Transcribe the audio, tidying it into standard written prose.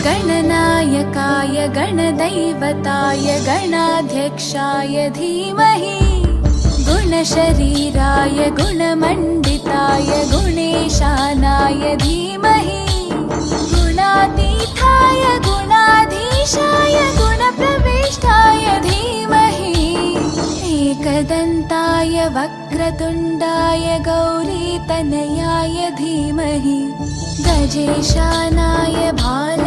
गणनायकाय गणदैवताय गणाध्यक्षाय धीमहि गुणशरीराय गुणमण्डिताय गुणेशानाय धीमहि गुणातीताय गुणाधीशाय गुणप्रविष्टाय धीमहि एकदन्ताय वक्रतुण्डाय गौरीतनयाय धीमहि गजेशानाय भार